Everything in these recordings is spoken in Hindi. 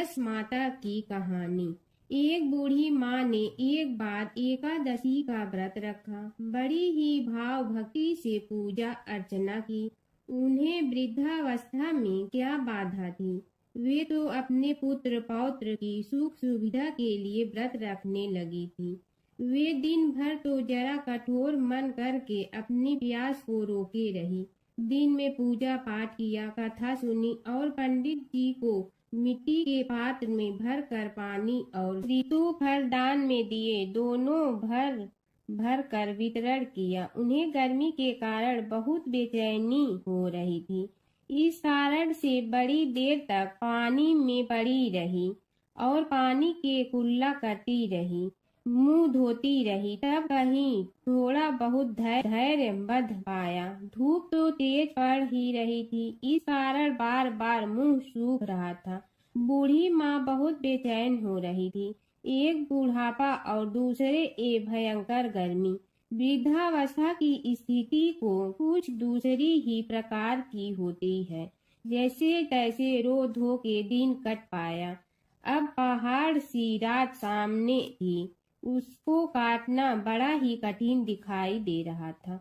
यश माता की कहानी। एक बूढ़ी माँ ने एक बार एकादशी का व्रत रखा। बड़ी ही भाव भक्ति से पूजा अर्चना की। उन्हें वृद्धावस्था में क्या बाधा थी। वे तो अपने पुत्र पौत्र की सुख सुविधा के लिए व्रत रखने लगी थी। वे दिन भर तो जरा कठोर मन करके अपनी प्यास को रोके रही। दिन में पूजा पाठ किया, कथा सुनी और पंडित जी को मिट्टी के पात्र में भर कर पानी और ऋतु फल दान में दिए, दोनों भर भर कर वितरण किया। उन्हें गर्मी के कारण बहुत बेचैनी हो रही थी। इस कारण से बड़ी देर तक पानी में पड़ी रही और पानी के कुल्ला करती रही, मुंह धोती रही। तब कहीं थोड़ा बहुत धैर्य बंध पाया। धूप तो तेज पड़ ही रही थी, इस कारण बार बार मुंह सूख रहा था। बूढ़ी माँ बहुत बेचैन हो रही थी। एक बुढ़ापा और दूसरे भयंकर गर्मी। वृद्धावस्था की स्थिति को कुछ दूसरी ही प्रकार की होती है। जैसे तैसे रो धो के दिन कट पाया। अब पहाड़ सी रात सामने थी, उसको काटना बड़ा ही कठिन दिखाई दे रहा था।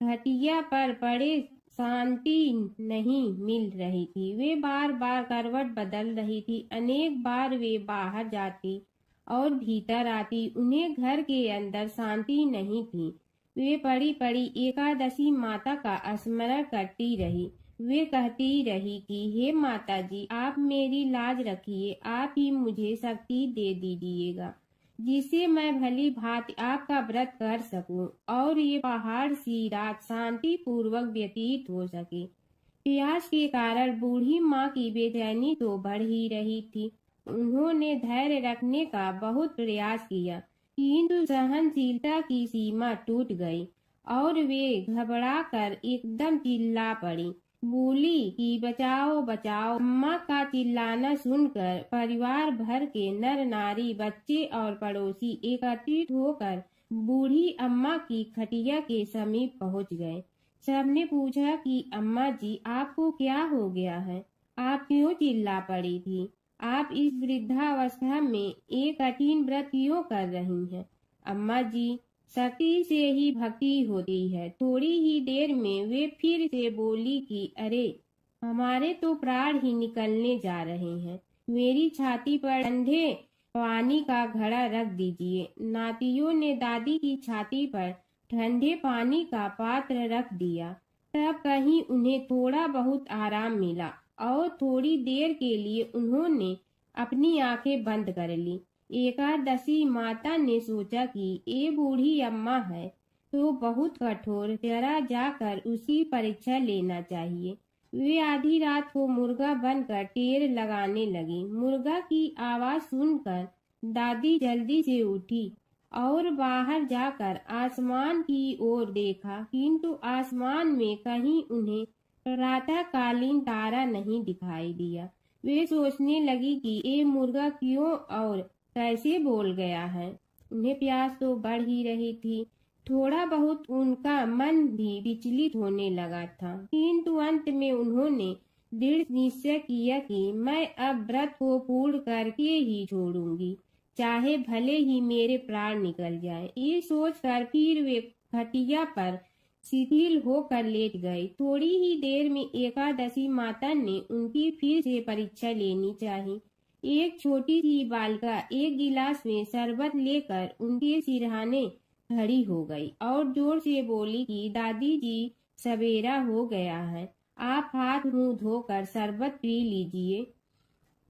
खटिया पर पड़े शांति नहीं मिल रही थी। वे बार बार करवट बदल रही थी। अनेक बार वे बाहर जाती और भीतर आती, उन्हें घर के अंदर शांति नहीं थी। वे पड़ी पड़ी एकादशी माता का स्मरण करती रही। वे कहती रही कि हे माता जी, आप मेरी लाज रखिए, आप ही मुझे शक्ति दे दीजिएगा जिससे मैं भली भांति आपका व्रत कर सकूं और ये पहाड़ सी रात शांति पूर्वक व्यतीत हो सके। प्यास के कारण बूढ़ी माँ की बेचैनी तो बढ़ ही रही थी। उन्होंने धैर्य रखने का बहुत प्रयास किया, किंतु सहनशीलता की सीमा टूट गई और वे घबरा कर एकदम चिल्ला पड़ी। बोली कि बचाओ बचाओ। अम्मा का चिल्लाना सुनकर परिवार भर के नर नारी, बच्चे और पड़ोसी एकत्रित होकर बूढ़ी अम्मा की खटिया के समीप पहुंच गए। सबने पूछा कि अम्मा जी, आपको क्या हो गया है? आप क्यों चिल्ला पड़ी थी? आप इस वृद्धावस्था में एक कठिन व्रत क्यों कर रही हैं? अम्मा जी, शक्ति से ही भक्ति होती है। थोड़ी ही देर में वे फिर से बोली कि अरे, हमारे तो प्राण ही निकलने जा रहे हैं। मेरी छाती पर ठंडे पानी का घड़ा रख दीजिए। नातियों ने दादी की छाती पर ठंडे पानी का पात्र रख दिया। तब कहीं उन्हें थोड़ा बहुत आराम मिला और थोड़ी देर के लिए उन्होंने अपनी आंखें बंद कर ली। एकादशी माता ने सोचा कि ये बूढ़ी अम्मा है तो बहुत कठोर, जरा जाकर उसकी परीक्षा लेना चाहिए। वे आधी रात को मुर्गा बनकर टेर लगाने लगी। मुर्गा की आवाज सुनकर दादी जल्दी से उठी और बाहर जाकर आसमान की ओर देखा, किंतु आसमान में कहीं उन्हें प्रातःकालीन तारा नहीं दिखाई दिया। वे सोचने लगी कि ये मुर्गा क्यों और कैसे बोल गया है। उन्हें प्यास तो बढ़ ही रही थी। थोड़ा बहुत उनका मन भी विचलित होने लगा था, किंतु अंत में उन्होंने दृढ़ निश्चय किया कि मैं अब व्रत को पूर्ण करके ही छोड़ूंगी, चाहे भले ही मेरे प्राण निकल जाए। ये सोचकर फिर वे खटिया पर शिथिल होकर लेट गए। थोड़ी ही देर में एकादशी माता ने उनकी फिर से परीक्षा लेनी चाहिए। एक छोटी सी बालिका एक गिलास में शरबत लेकर उनके सिरहाने खड़ी हो गई और जोर से बोली कि दादी जी, सवेरा हो गया है, आप हाथ मुंह धोकर शरबत पी लीजिए।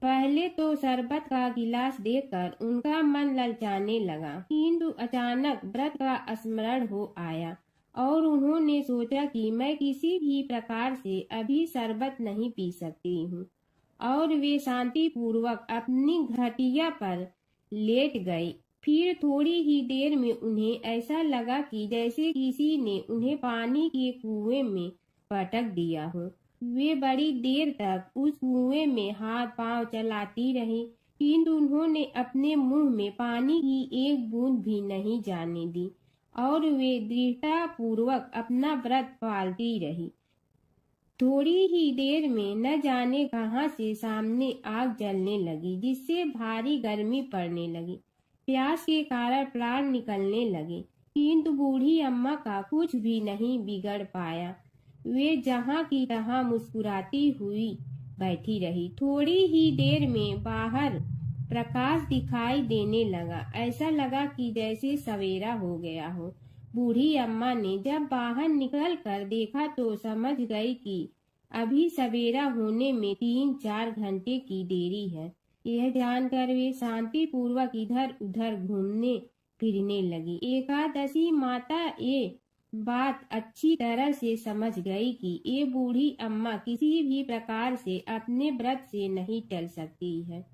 पहले तो शरबत का गिलास देखकर उनका मन ललचाने लगा, किंतु अचानक व्रत का स्मरण हो आया और उन्होंने सोचा कि मैं किसी भी प्रकार से अभी शरबत नहीं पी सकती हूँ और वे शांति पूर्वक अपनी घटिया पर लेट गई। फिर थोड़ी ही देर में उन्हें ऐसा लगा कि जैसे किसी ने उन्हें पानी के कुएं में पटक दिया हो। वे बड़ी देर तक उस कुएं में हाथ पांव चलाती रही, किंतु उन्होंने अपने मुंह में पानी की एक बूंद भी नहीं जाने दी और वे दृढ़ता पूर्वक अपना व्रत पालती रही। थोड़ी ही देर में न जाने कहाँ से सामने आग जलने लगी, जिससे भारी गर्मी पड़ने लगी। प्यास के कारण प्राण निकलने लगे, किंतु बूढ़ी अम्मा का कुछ भी नहीं बिगड़ पाया। वे जहाँ की तहाँ मुस्कुराती हुई बैठी रही। थोड़ी ही देर में बाहर प्रकाश दिखाई देने लगा। ऐसा लगा कि जैसे सवेरा हो गया हो। बूढ़ी अम्मा ने जब बाहर निकल कर देखा तो समझ गई कि अभी सवेरा होने में 3-4 घंटे की देरी है। यह जानकर वे शांति पूर्वक इधर उधर घूमने फिरने लगी। एकादशी माता ये बात अच्छी तरह से समझ गई कि ये बूढ़ी अम्मा किसी भी प्रकार से अपने व्रत से नहीं टल सकती है।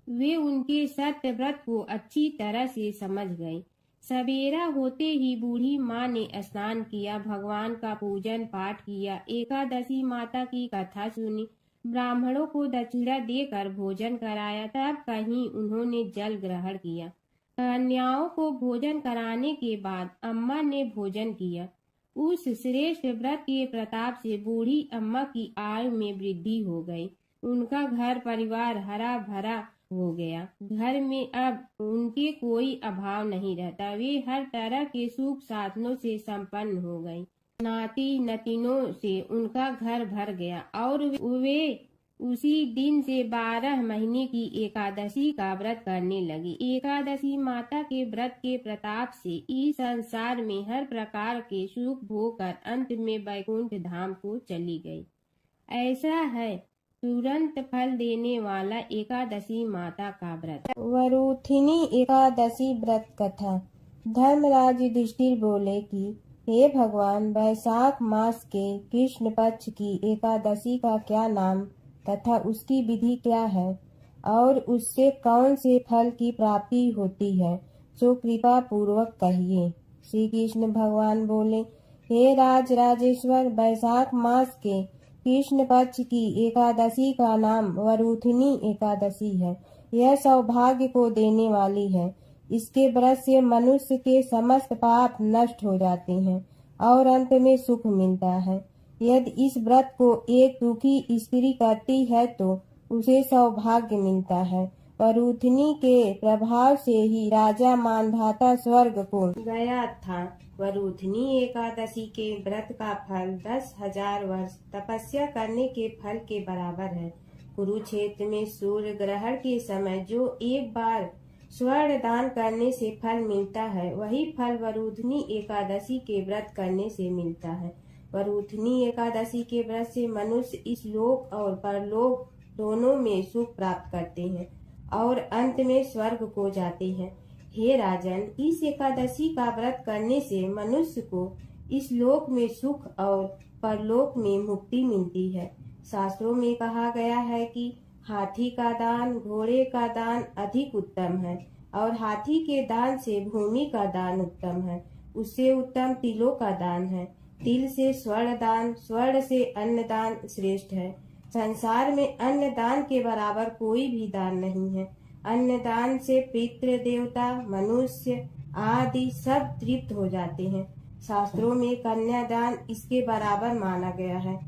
वे उनके सत्य व्रत को अच्छी तरह से समझ गई। सवेरा होते ही बूढ़ी माँ ने स्नान किया, भगवान का पूजन पाठ किया, एकादशी माता की कथा सुनी, ब्राह्मणों को दक्षिणा देकर भोजन कराया। तब कहीं उन्होंने जल ग्रहण किया। कन्याओं को भोजन कराने के बाद अम्मा ने भोजन किया। उस श्रेष्ठ व्रत के प्रताप से बूढ़ी अम्मा की आयु में वृद्धि हो गई। उनका घर परिवार हरा भरा हो गया। घर में अब उनके कोई अभाव नहीं रहता। वे हर तरह के सुख साधनों से संपन्न हो गई। नाती नतीनों से उनका घर भर गया और वे उसी दिन से 12 महीने की एकादशी का व्रत करने लगी। एकादशी माता के व्रत के प्रताप से इस संसार में हर प्रकार के सुख भोग कर अंत में वैकुंठ धाम को चली गई। ऐसा है तुरंत फल देने वाला एकादशी माता का व्रत। वरूथिनी एकादशी व्रत कथा। धर्मराज युधिष्ठिर बोले कि हे भगवान, वैशाख मास के कृष्ण पक्ष की एकादशी का क्या नाम तथा उसकी विधि क्या है और उससे कौन से फल की प्राप्ति होती है, सो कृपा पूर्वक कहिए। श्री कृष्ण भगवान बोले, हे राजेश्वर, वैशाख मास के कृष्ण पक्ष की एकादशी का नाम वरूथिनी एकादशी है। यह सौभाग्य को देने वाली है। इसके व्रत से मनुष्य के समस्त पाप नष्ट हो जाते हैं और अंत में सुख मिलता है। यदि इस व्रत को एक दुखी स्त्री करती है तो उसे सौभाग्य मिलता है। वरूथिनी के प्रभाव से ही राजा मानधाता स्वर्ग को गया था। वरूथिनी एकादशी के व्रत का फल 10,000 वर्ष तपस्या करने के फल के बराबर है। कुरुक्षेत्र में सूर्य ग्रहण के समय जो एक बार स्वर्ण दान करने से फल मिलता है, वही फल वरूथिनी एकादशी के व्रत करने से मिलता है। वरूथिनी एकादशी के व्रत से मनुष्य इस लोक और परलोक दोनों में सुख प्राप्त करते हैं और अंत में स्वर्ग को जाते हैं। हे राजन, इस एकादशी का व्रत करने से मनुष्य को इस लोक में सुख और परलोक में मुक्ति मिलती है। शास्त्रों में कहा गया है कि हाथी का दान घोड़े का दान अधिक उत्तम है और हाथी के दान से भूमि का दान उत्तम है। उससे उत्तम तिलों का दान है। तिल से स्वर्ण दान, स्वर्ण से अन्न दान श्रेष्ठ है। संसार में अन्न दान के बराबर कोई भी दान नहीं है। अन्न दान से पितृ देवता मनुष्य आदि सब तृप्त हो जाते हैं। शास्त्रों में कन्यादान इसके बराबर माना गया है।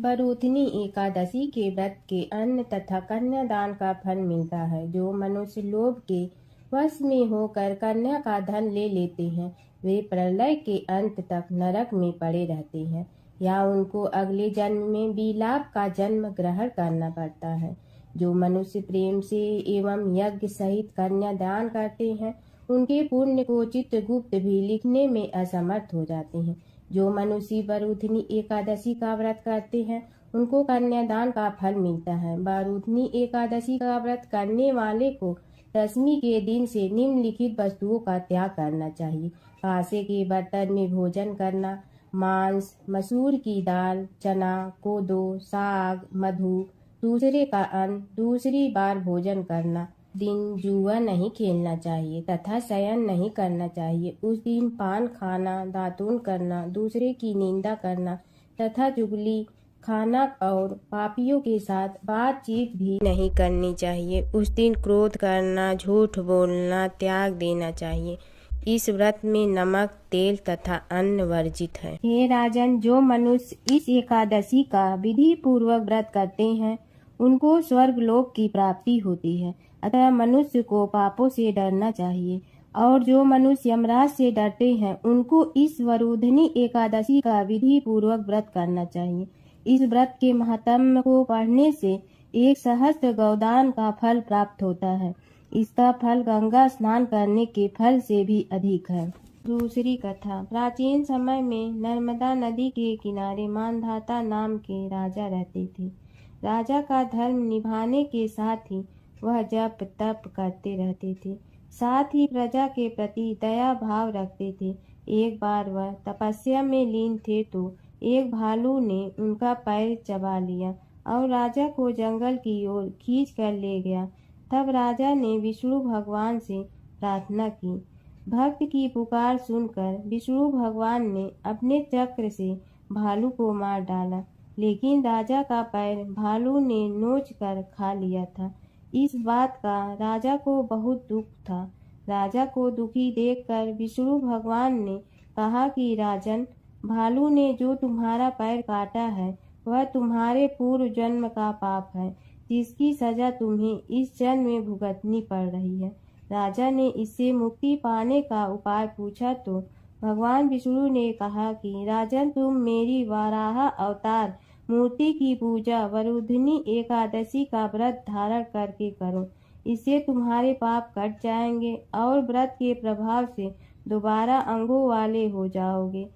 वरूथिनी एकादशी के व्रत के अन्न तथा कन्यादान का फल मिलता है। जो मनुष्य लोभ के वश में होकर कन्या का धन ले लेते हैं, वे प्रलय के अंत तक नरक में पड़े रहते हैं या उनको अगले जन्म में विलाप का जन्म ग्रहण करना पड़ता है। जो मनुष्य प्रेम से एवं यज्ञ सहित कन्यादान करते हैं, उनके पुण्य को चित्रगुप्त भी लिखने में असमर्थ हो जाते हैं। जो मनुष्य वरूथिनी एकादशी का व्रत करते हैं, उनको कन्यादान का फल मिलता है। वरूथिनी एकादशी का व्रत करने वाले को दशमी के दिन से निम्नलिखित वस्तुओं का त्याग करना चाहिए। कांसे के बर्तन में भोजन करना, मांस, मसूर की दाल, चना, कोदो, साग, मधु, दूसरे का अन्न, दूसरी बार भोजन करना। दिन जुआ नहीं खेलना चाहिए तथा शयन नहीं करना चाहिए। उस दिन पान खाना, दातून करना, दूसरे की निंदा करना तथा चुगली खाना और पापियों के साथ बातचीत भी नहीं करनी चाहिए। उस दिन क्रोध करना, झूठ बोलना त्याग देना चाहिए। इस व्रत में नमक, तेल तथा अन्न वर्जित है। हे राजन, जो मनुष्य इस एकादशी का विधि पूर्वक व्रत करते हैं उनको स्वर्ग लोक की प्राप्ति होती है। अतः मनुष्य को पापों से डरना चाहिए और जो मनुष्य यमराज से डरते हैं उनको इस वरुधनी एकादशी का विधि पूर्वक व्रत करना चाहिए। इस व्रत के महात्म्य को पढ़ने से 1 सहस्त्र गौदान का फल प्राप्त होता है। इसका फल गंगा स्नान करने के फल से भी अधिक है। दूसरी कथा। प्राचीन समय में नर्मदा नदी के किनारे मानधाता नाम के राजा रहते थे। राजा का धर्म निभाने के साथ ही वह जप तप करते रहते थे, साथ ही प्रजा के प्रति दया भाव रखते थे। एक बार वह तपस्या में लीन थे तो एक भालू ने उनका पैर चबा लिया और राजा को जंगल की ओर खींच कर ले गया। तब राजा ने विष्णु भगवान से प्रार्थना की। भक्त की पुकार सुनकर विष्णु भगवान ने अपने चक्र से भालू को मार डाला, लेकिन राजा का पैर भालू ने नोच कर खा लिया था। इस बात का राजा को बहुत दुख था। राजा को दुखी देखकर विष्णु भगवान ने कहा कि राजन, भालू ने जो तुम्हारा पैर काटा है वह तुम्हारे पूर्व जन्म का पाप है, जिसकी सजा तुम्हें इस जन्म में भुगतनी पड़ रही है। राजा ने इससे मुक्ति पाने का उपाय पूछा तो भगवान विष्णु ने कहा कि राजन, तुम मेरी वाराह अवतार मूर्ति की पूजा वरुधनी एकादशी का व्रत धारण करके करो। इससे तुम्हारे पाप कट जाएंगे और व्रत के प्रभाव से दोबारा अंगों वाले हो जाओगे।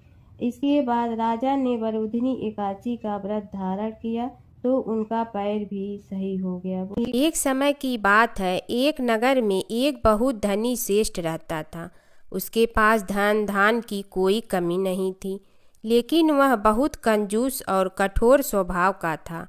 इसके बाद राजा ने वरुधनी एकादशी का व्रत धारण किया तो उनका पैर भी सही हो गया। एक समय की बात है, एक नगर में एक बहुत धनी श्रेष्ठ रहता था। उसके पास धन धान की कोई कमी नहीं थी, लेकिन वह बहुत कंजूस और कठोर स्वभाव का था।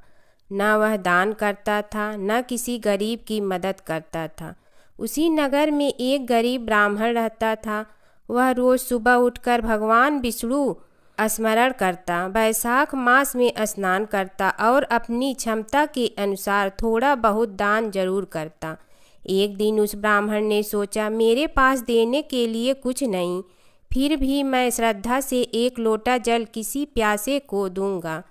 न वह दान करता था, न किसी गरीब की मदद करता था। उसी नगर में एक गरीब ब्राह्मण रहता था। वह रोज सुबह उठकर भगवान विष्णु स्मरण करता, वैशाख मास में स्नान करता और अपनी क्षमता के अनुसार थोड़ा बहुत दान जरूर करता। एक दिन उस ब्राह्मण ने सोचा, मेरे पास देने के लिए कुछ नहीं, फिर भी मैं श्रद्धा से 1 लोटा जल किसी प्यासे को दूंगा।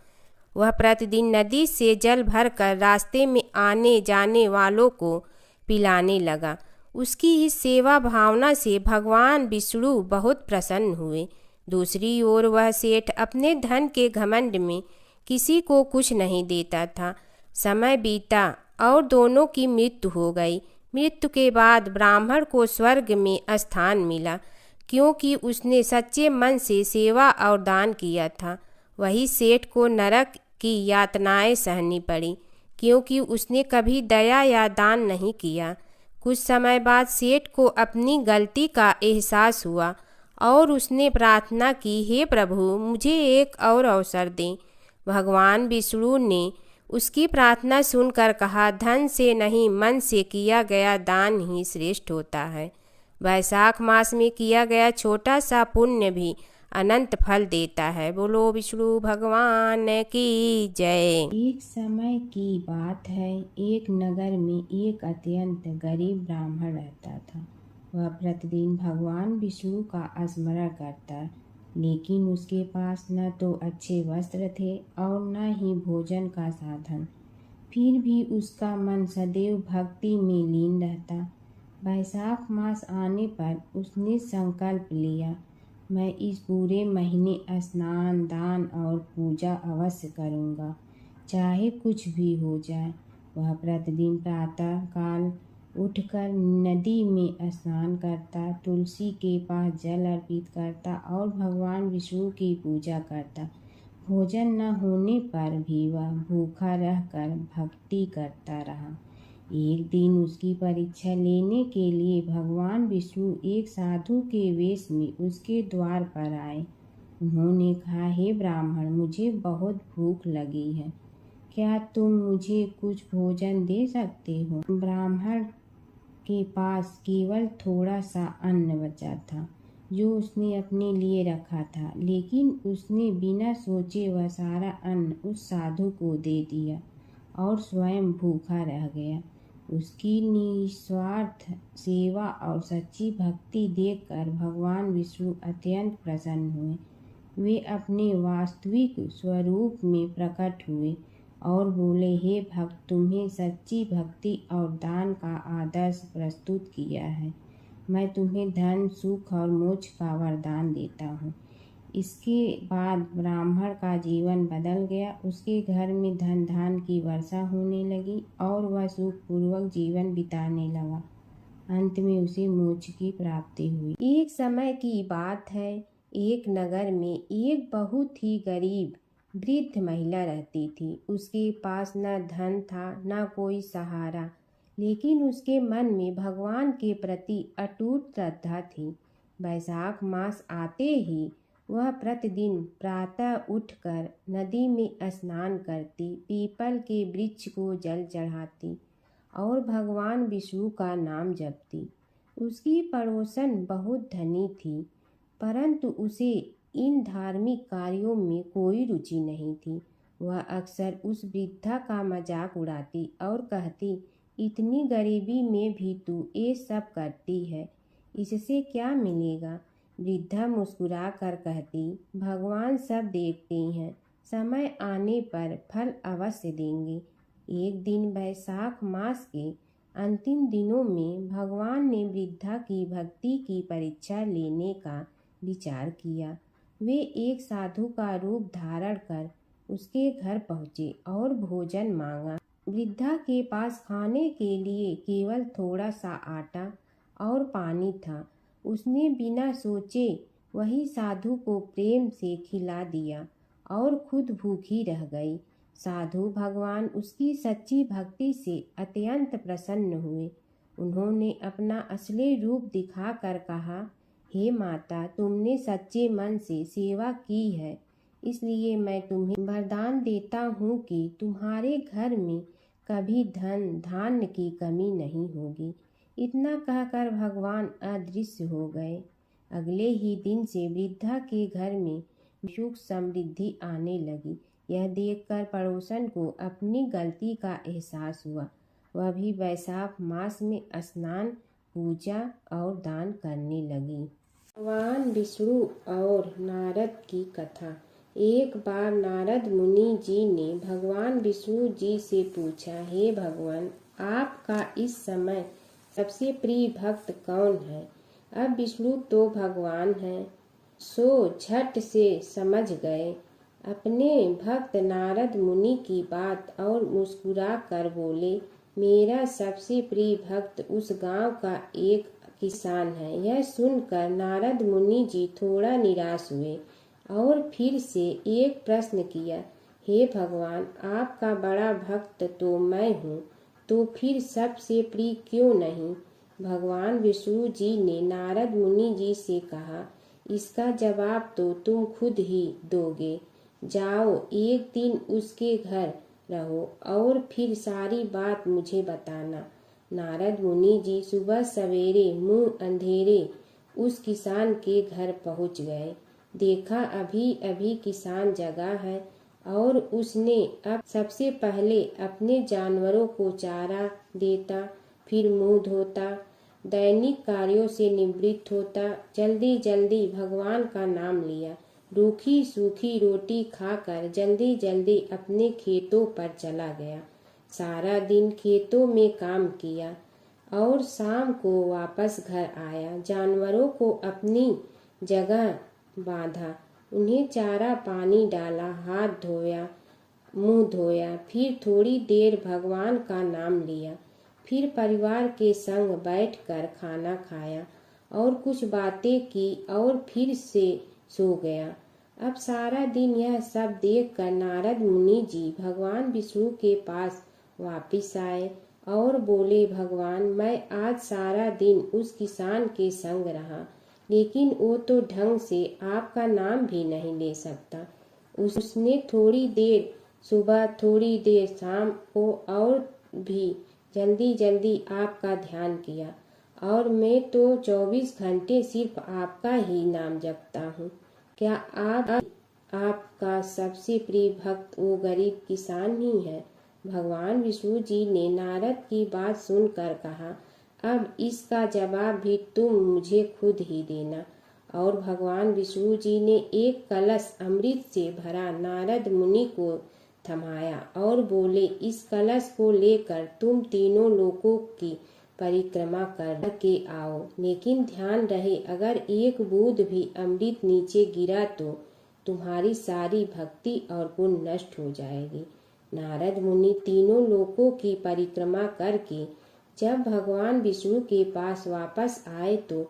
वह प्रतिदिन नदी से जल भरकर रास्ते में आने जाने वालों को पिलाने लगा। उसकी इस सेवा भावना से भगवान विष्णु बहुत प्रसन्न हुए। दूसरी ओर वह सेठ अपने धन के घमंड में किसी को कुछ नहीं देता था। समय बीता और दोनों की मृत्यु हो गई। मृत्यु के बाद ब्राह्मण को स्वर्ग में स्थान मिला, क्योंकि उसने सच्चे मन से सेवा और दान किया था। वही सेठ को नरक की यातनाएं सहनी पड़ी, क्योंकि उसने कभी दया या दान नहीं किया। कुछ समय बाद सेठ को अपनी गलती का एहसास हुआ और उसने प्रार्थना की, हे प्रभु, मुझे एक और अवसर दें। भगवान विष्णु ने उसकी प्रार्थना सुनकर कहा, धन से नहीं, मन से किया गया दान ही श्रेष्ठ होता है। वैशाख मास में किया गया छोटा सा पुण्य भी अनंत फल देता है। बोलो विष्णु भगवान की जय। एक समय की बात है, एक नगर में एक अत्यंत गरीब ब्राह्मण रहता था। वह प्रतिदिन भगवान विष्णु का स्मरण करता, लेकिन उसके पास न तो अच्छे वस्त्र थे और न ही भोजन का साधन। फिर भी उसका मन सदैव भक्ति में लीन रहता। वैशाख मास आने पर उसने संकल्प लिया, मैं इस पूरे महीने स्नान दान और पूजा अवश्य करूँगा, चाहे कुछ भी हो जाए। वह प्रतिदिन प्रातः काल उठकर नदी में स्नान करता, तुलसी के पास जल अर्पित करता और भगवान विष्णु की पूजा करता। भोजन न होने पर भी वह भूखा रहकर भक्ति करता रहा। एक दिन उसकी परीक्षा लेने के लिए भगवान विष्णु एक साधु के वेश में उसके द्वार पर आए। उन्होंने कहा, हे ब्राह्मण, मुझे बहुत भूख लगी है, क्या तुम मुझे कुछ भोजन दे सकते हो? ब्राह्मण के पास केवल थोड़ा सा अन्न बचा था जो उसने अपने लिए रखा था, लेकिन उसने बिना सोचे वह सारा अन्न उस साधु को दे दिया और स्वयं भूखा रह गया। उसकी निस्वार्थ सेवा और सच्ची भक्ति देखकर भगवान विष्णु अत्यंत प्रसन्न हुए। वे अपने वास्तविक स्वरूप में प्रकट हुए और बोले, हे भक्त, तुम्हें सच्ची भक्ति और दान का आदर्श प्रस्तुत किया है। मैं तुम्हें धन, सुख और मोक्ष का वरदान देता हूँ। इसके बाद ब्राह्मण का जीवन बदल गया। उसके घर में धन धान की वर्षा होने लगी और वह सुखपूर्वक जीवन बिताने लगा। अंत में उसे मोक्ष की प्राप्ति हुई। एक समय की बात है, एक नगर में एक बहुत ही गरीब वृद्ध महिला रहती थी। उसके पास न धन था न कोई सहारा, लेकिन उसके मन में भगवान के प्रति अटूट श्रद्धा थी। वैशाख मास आते ही वह प्रतिदिन प्रातः उठकर नदी में स्नान करती, पीपल के वृक्ष को जल चढ़ाती और भगवान विष्णु का नाम जपती। उसकी पड़ोसन बहुत धनी थी, परंतु उसे इन धार्मिक कार्यों में कोई रुचि नहीं थी। वह अक्सर उस वृद्धा का मजाक उड़ाती और कहती, इतनी गरीबी में भी तू ये सब करती है, इससे क्या मिलेगा? वृद्धा मुस्कुरा कर कहती, भगवान सब देखते हैं, समय आने पर फल अवश्य देंगे। एक दिन वैशाख मास के अंतिम दिनों में भगवान ने वृद्धा की भक्ति की परीक्षा लेने का विचार किया। वे एक साधु का रूप धारण कर उसके घर पहुँचे और भोजन मांगा। वृद्धा के पास खाने के लिए केवल थोड़ा सा आटा और पानी था। उसने बिना सोचे वही साधु को प्रेम से खिला दिया और खुद भूखी रह गई। साधु भगवान उसकी सच्ची भक्ति से अत्यंत प्रसन्न हुए। उन्होंने अपना असली रूप दिखाकर कहा, हे माता, तुमने सच्चे मन से सेवा की है, इसलिए मैं तुम्हें वरदान देता हूँ कि तुम्हारे घर में कभी धन धान्य की कमी नहीं होगी। इतना कहकर भगवान अदृश्य हो गए। अगले ही दिन से वृद्धा के घर में सुख समृद्धि आने लगी। यह देखकर पड़ोसन को अपनी गलती का एहसास हुआ। वह भी वैशाख मास में स्नान, पूजा और दान करने लगी। भगवान विष्णु और नारद की कथा। एक बार नारद मुनि जी ने भगवान विष्णु जी से पूछा, हे भगवान, आपका इस समय सबसे प्रिय भक्त कौन है? अब विष्णु तो भगवान हैं, सो झट से समझ गए अपने भक्त नारद मुनि की बात और मुस्कुरा कर बोले, मेरा सबसे प्रिय भक्त उस गांव का एक किसान है। यह सुनकर नारद मुनि जी थोड़ा निराश हुए और फिर से एक प्रश्न किया, हे भगवान, आपका बड़ा भक्त तो मैं हूँ, तो फिर सबसे प्रिय क्यों नहीं? भगवान विष्णु जी ने नारद मुनि जी से कहा, इसका जवाब तो तुम खुद ही दोगे। जाओ, एक दिन उसके घर रहो और फिर सारी बात मुझे बताना। नारद मुनि जी सुबह सवेरे मुंह अंधेरे उस किसान के घर पहुंच गए। देखा अभी अभी किसान जगा है और उसने अब सबसे पहले अपने जानवरों को चारा देता, फिर मुंह धोता, दैनिक कार्यों से निवृत्त होता, जल्दी जल्दी भगवान का नाम लिया, रूखी सूखी रोटी खाकर जल्दी जल्दी अपने खेतों पर चला गया। सारा दिन खेतों में काम किया और शाम को वापस घर आया। जानवरों को अपनी जगह बांधा, उन्हें चारा पानी डाला, हाथ धोया, मुंह धोया, फिर थोड़ी देर भगवान का नाम लिया, फिर परिवार के संग बैठकर खाना खाया और कुछ बातें की और फिर से सो गया। अब सारा दिन यह सब देखकर नारद मुनि जी भगवान विष्णु के पास वापिस आए और बोले, भगवान, मैं आज सारा दिन उस किसान के संग रहा, लेकिन वो तो ढंग से आपका नाम भी नहीं ले सकता। उसने थोड़ी देर सुबह, थोड़ी देर शाम को और भी जल्दी जल्दी आपका ध्यान किया, और मैं तो 24 घंटे सिर्फ आपका ही नाम जपता हूँ। क्या आपका सबसे प्रिय भक्त वो गरीब किसान ही है? भगवान विष्णु जी ने नारद की बात सुनकर कहा, अब इसका जवाब भी तुम मुझे खुद ही देना। और भगवान विष्णु जी ने एक कलश अमृत से भरा नारद मुनि को थमाया और बोले, इस कलश को लेकर तुम तीनों लोकों की परिक्रमा कर के आओ, लेकिन ध्यान रहे अगर एक बूंद भी अमृत नीचे गिरा तो तुम्हारी सारी भक्ति और पुण्य नष्ट हो जाएगी। नारद मुनि तीनों लोकों की परिक्रमा करके जब भगवान विष्णु के पास वापस आए तो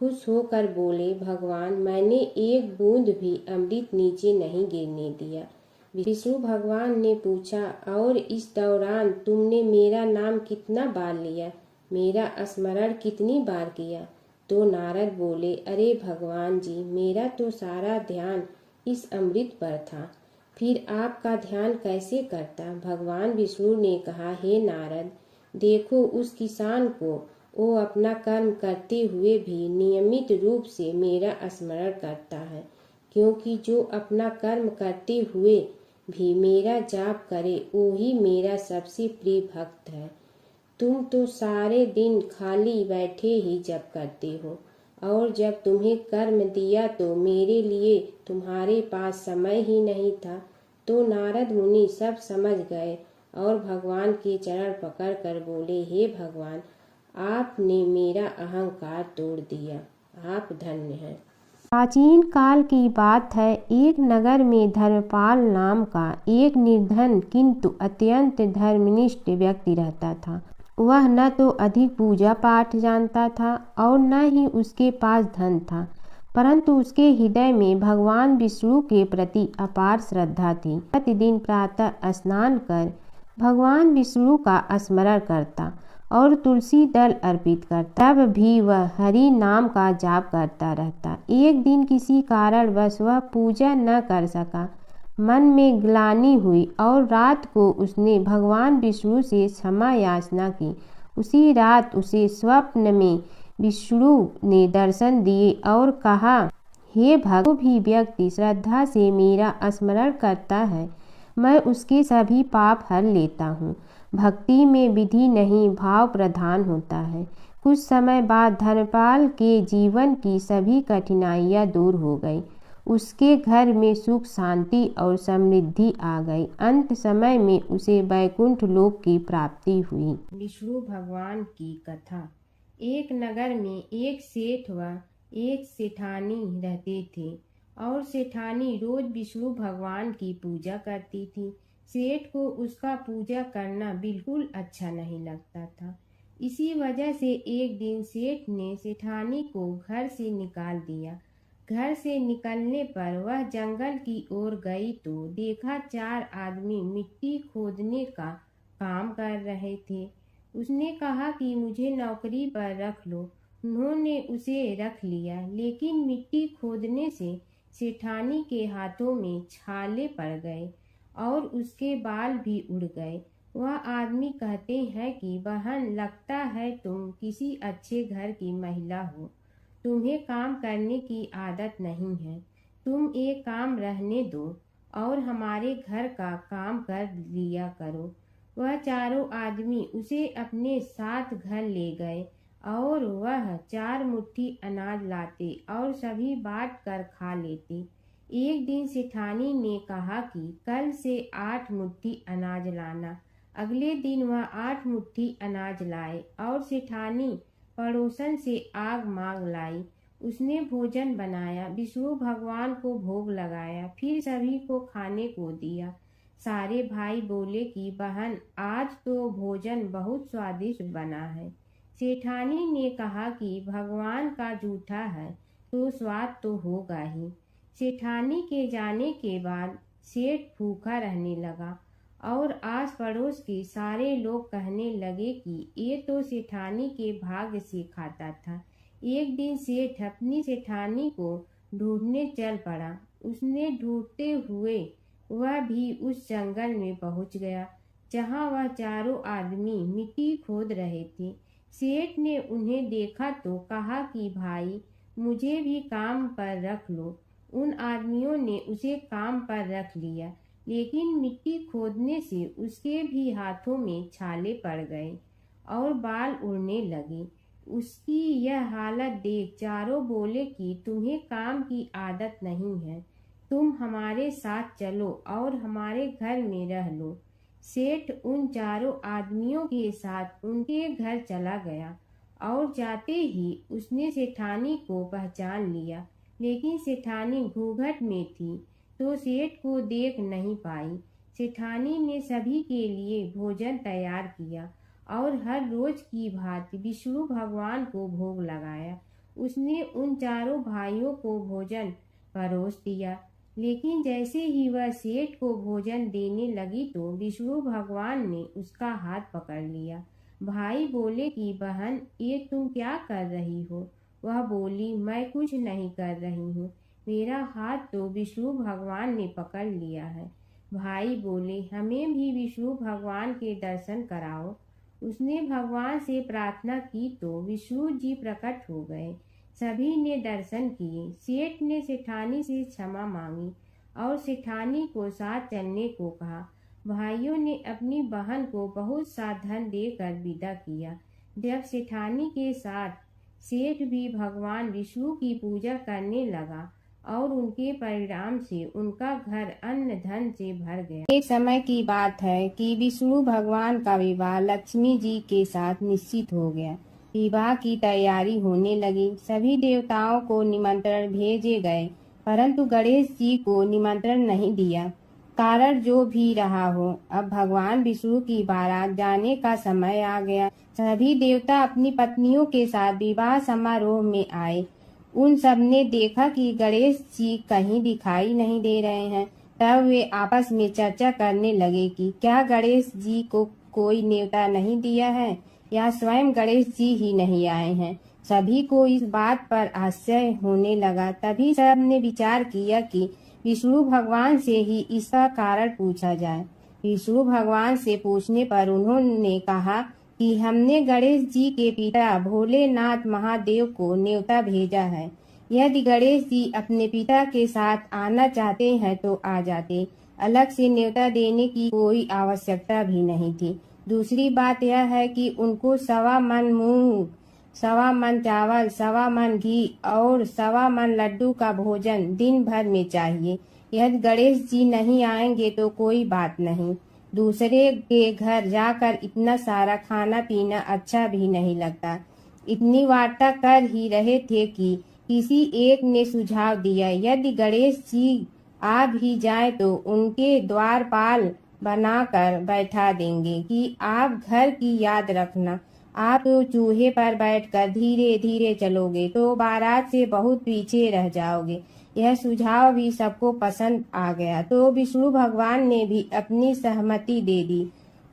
खुश होकर बोले, भगवान मैंने एक बूंद भी अमृत नीचे नहीं गिरने दिया। विष्णु भगवान ने पूछा, और इस दौरान तुमने मेरा नाम कितना बार लिया, मेरा स्मरण कितनी बार किया? तो नारद बोले, अरे भगवान जी, मेरा तो सारा ध्यान इस अमृत पर था, फिर आपका ध्यान कैसे करता? भगवान विष्णु ने कहा, हे नारद, देखो उस किसान को, वो अपना कर्म करते हुए भी नियमित रूप से मेरा स्मरण करता है, क्योंकि जो अपना कर्म करते हुए भी मेरा जाप करे वो ही मेरा सबसे प्रिय भक्त है। तुम तो सारे दिन खाली बैठे ही जप करते हो, और जब तुम्हें कर्म दिया तो मेरे लिए तुम्हारे पास समय ही नहीं था। तो नारद मुनि सब समझ गए और भगवान के चरण पकड़ कर बोले, हे भगवान, आपने मेरा अहंकार तोड़ दिया, आप धन्य हैं। प्राचीन काल की बात है। एक नगर में धर्मपाल नाम का एक निर्धन किंतु अत्यंत धर्मनिष्ठ व्यक्ति रहता था। वह न तो अधिक पूजा पाठ जानता था और न ही उसके पास धन था, परंतु उसके हृदय में भगवान विष्णु के प्रति अपार श्रद्धा थी। प्रतिदिन प्रातः स्नान कर भगवान विष्णु का स्मरण करता और तुलसी दल अर्पित करता। तब भी वह हरि नाम का जाप करता रहता। एक दिन किसी कारणवश वह पूजा न कर सका। मन में ग्लानि हुई और रात को उसने भगवान विष्णु से क्षमा याचना की। उसी रात उसे स्वप्न में विष्णु ने दर्शन दिए और कहा, हे भक्त, जो भी व्यक्ति श्रद्धा से मेरा स्मरण करता है, मैं उसके सभी पाप हर लेता हूँ। भक्ति में विधि नहीं, भाव प्रधान होता है। कुछ समय बाद धर्मपाल के जीवन की सभी कठिनाइयाँ दूर हो गई। उसके घर में सुख, शांति और समृद्धि आ गई। अंत समय में उसे वैकुंठ लोक की प्राप्ति हुई। विष्णु भगवान की कथा। एक नगर में एक सेठ व एक सेठानी रहते थे और सेठानी रोज विष्णु भगवान की पूजा करती थी। सेठ को उसका पूजा करना बिल्कुल अच्छा नहीं लगता था। इसी वजह से एक दिन सेठ ने सेठानी को घर से निकाल दिया। घर से निकलने पर वह जंगल की ओर गई तो देखा 4 आदमी मिट्टी खोदने का काम कर रहे थे। उसने कहा कि मुझे नौकरी पर रख लो। उन्होंने उसे रख लिया, लेकिन मिट्टी खोदने से सेठानी के हाथों में छाले पड़ गए और उसके बाल भी उड़ गए। वह आदमी कहते हैं कि बहन, लगता है तुम किसी अच्छे घर की महिला हो, तुम्हें काम करने की आदत नहीं है। तुम एक काम रहने दो और हमारे घर का काम कर लिया करो। वह चारों आदमी उसे अपने साथ घर ले गए और वह 4 मुट्ठी अनाज लाते और सभी बांट कर खा लेते। एक दिन सेठानी ने कहा कि कल से 8 मुट्ठी अनाज लाना। अगले दिन वह 8 मुट्ठी अनाज लाए और सेठानी पड़ोसन से आग मांग लाई। उसने भोजन बनाया, विष्णु भगवान को भोग लगाया, फिर सभी को खाने को दिया। सारे भाई बोले कि बहन, आज तो भोजन बहुत स्वादिष्ट बना है। सेठानी ने कहा कि भगवान का जूठा है तो स्वाद तो होगा ही। सेठानी के जाने के बाद सेठ भूखा रहने लगा और आस पड़ोस के सारे लोग कहने लगे कि ये तो सेठानी के भाग्य से खाता था। एक दिन सेठ अपनी सेठानी को ढूंढने चल पड़ा। उसने ढूंढते हुए वह भी उस जंगल में पहुंच गया जहां वह चारों आदमी मिट्टी खोद रहे थे। सेठ ने उन्हें देखा तो कहा कि भाई, मुझे भी काम पर रख लो। उन आदमियों ने उसे काम पर रख लिया। लेकिन मिट्टी खोदने से उसके भी हाथों में छाले पड़ गए और बाल उड़ने लगे। उसकी यह हालत देख चारों बोले कि तुम्हें काम की आदत नहीं है, तुम हमारे साथ चलो और हमारे घर में रह लो। सेठ उन चारों आदमियों के साथ उनके घर चला गया और जाते ही उसने सेठानी को पहचान लिया, लेकिन सेठानी घूंघट में थी तो सेठ को देख नहीं पाई। सेठानी ने सभी के लिए भोजन तैयार किया और हर रोज की भांति विष्णु भगवान को भोग लगाया। उसने उन चारों भाइयों को भोजन परोस दिया, लेकिन जैसे ही वह सेठ को भोजन देने लगी तो विष्णु भगवान ने उसका हाथ पकड़ लिया। भाई बोले कि बहन, ये तुम क्या कर रही हो? वह बोली, मैं कुछ नहीं कर रही हूँ, मेरा हाथ तो विष्णु भगवान ने पकड़ लिया है। भाई बोले, हमें भी विष्णु भगवान के दर्शन कराओ। उसने भगवान से प्रार्थना की तो विष्णु जी प्रकट हो गए। सभी ने दर्शन किए। सेठ ने सेठानी से क्षमा मांगी और सेठानी को साथ चलने को कहा। भाइयों ने अपनी बहन को बहुत सा धन देकर विदा किया। जब सेठानी के साथ सेठ भी भगवान विष्णु की पूजा करने लगा और उनके परिणाम से उनका घर अन्न धन से भर गया। एक समय की बात है कि विष्णु भगवान का विवाह लक्ष्मी जी के साथ निश्चित हो गया। विवाह की तैयारी होने लगी। सभी देवताओं को निमंत्रण भेजे गए, परंतु गणेश जी को निमंत्रण नहीं दिया। कारण जो भी रहा हो, अब भगवान विष्णु की बारात जाने का समय आ गया। सभी देवता अपनी पत्नियों के साथ विवाह समारोह में आए। उन सब ने देखा कि गणेश जी कहीं दिखाई नहीं दे रहे हैं। तब वे आपस में चर्चा करने लगे कि क्या गणेश जी को कोई न्योता नहीं दिया है या स्वयं गणेश जी ही नहीं आए हैं। सभी को इस बात पर आश्चर्य होने लगा। तभी सब ने विचार किया कि विष्णु भगवान से ही इसका कारण पूछा जाए। विष्णु भगवान से पूछने पर उन्होंने कहा कि हमने गणेश जी के पिता भोलेनाथ महादेव को न्योता भेजा है। यदि गणेश जी अपने पिता के साथ आना चाहते हैं तो आ जाते, अलग से न्योता देने की कोई आवश्यकता भी नहीं थी। दूसरी बात यह है कि उनको 1.25 मन मूंग, 1.25 मन चावल, 1.25 मन घी और 1.25 मन लड्डू का भोजन दिन भर में चाहिए। यदि गणेश जी नहीं आएंगे तो कोई बात नहीं, दूसरे के घर जाकर इतना सारा खाना पीना अच्छा भी नहीं लगता। इतनी वार्ता कर ही रहे थे कि किसी एक ने सुझाव दिया, यदि गणेश जी आ भी जाए तो उनके द्वारपाल बनाकर बैठा देंगे कि आप घर की याद रखना। आप तो चूहे पर बैठकर धीरे धीरे चलोगे तो बारात से बहुत पीछे रह जाओगे। यह सुझाव भी सबको पसंद आ गया तो विष्णु भगवान ने भी अपनी सहमति दे दी।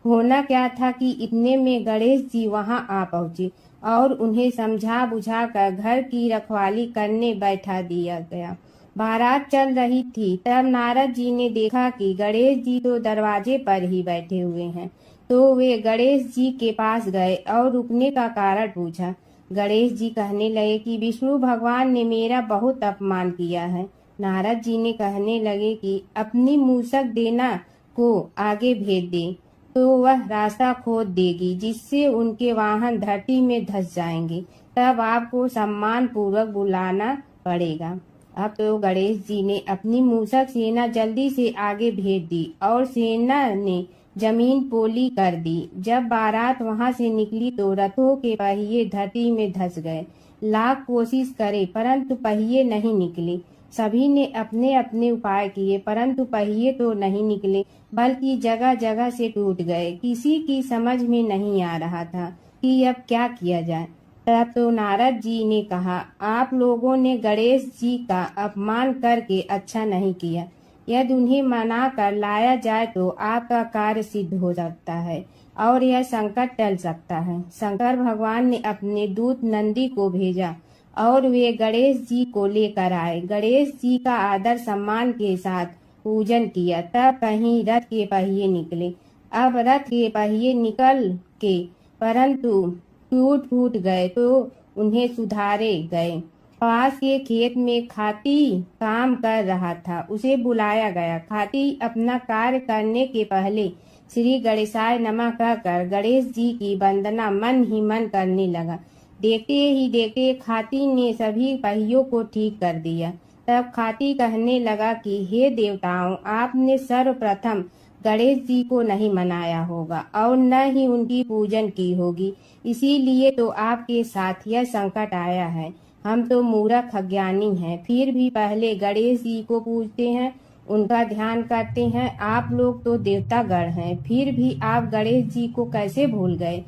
होना क्या था कि इतने में गणेश जी वहां आ पहुंचे और उन्हें समझा बुझा कर घर की रखवाली करने बैठा दिया गया। बारात चल रही थी, तब नारद जी ने देखा कि गणेश जी तो दरवाजे पर ही बैठे हुए हैं, तो वे गणेश जी के पास गए और रुकने का कारण पूछा। गणेश जी कहने लगे कि विष्णु भगवान ने मेरा बहुत अपमान किया है। नारद जी ने कहने लगे कि अपनी मूसक देना को आगे भेज दे तो वह रास्ता खोद देगी, जिससे उनके वाहन धरती में धंस जाएंगे। तब आपको सम्मान पूर्वक बुलाना पड़ेगा। अब तो गणेश जी ने अपनी मूसक सेना जल्दी से आगे भेज दी और सेना ने जमीन पोली कर दी। जब बारात वहां से निकली तो रथों के पहिए धरती में धंस गए। लाख कोशिश करे परंतु पहिए नहीं निकले। सभी ने अपने अपने उपाय किए परंतु पहिए तो नहीं निकले, बल्कि जगह जगह से टूट गए। किसी की समझ में नहीं आ रहा था कि अब क्या किया जाए। तब तो नारद जी ने कहा, आप लोगों ने गणेश जी का अपमान करके अच्छा नहीं किया। यदि उन्हें मना कर लाया जाए तो आपका कार्य सिद्ध हो सकता है और यह संकट टल सकता है। शंकर भगवान ने अपने दूत नंदी को भेजा और वे गणेश जी को लेकर आए। गणेश जी का आदर सम्मान के साथ पूजन किया। तब कहीं रथ के पहिए निकले। अब रथ के पहिए निकल के परंतु टूट फूट गए तो उन्हें सुधारे गए। पास के खेत में खाती काम कर रहा था। उसे बुलाया गया। खाती अपना कार्य करने के पहले श्री गणेशाय नमः कहकर गणेश जी की वंदना मन ही मन करने लगा। देखते ही देखते खाती ने सभी पहियों को ठीक कर दिया। तब खाती कहने लगा कि हे देवताओं, आपने सर्वप्रथम गणेश जी को नहीं मनाया होगा और न ही उनकी पूजन की होगी, इसीलिए तो आपके साथ यह संकट आया है। हम तो मूर्ख अज्ञानी हैं, फिर भी पहले गणेश जी को पूजते हैं, उनका ध्यान करते हैं। आप लोग तो देवतागण हैं, फिर भी आप गणेश जी को कैसे भूल गए?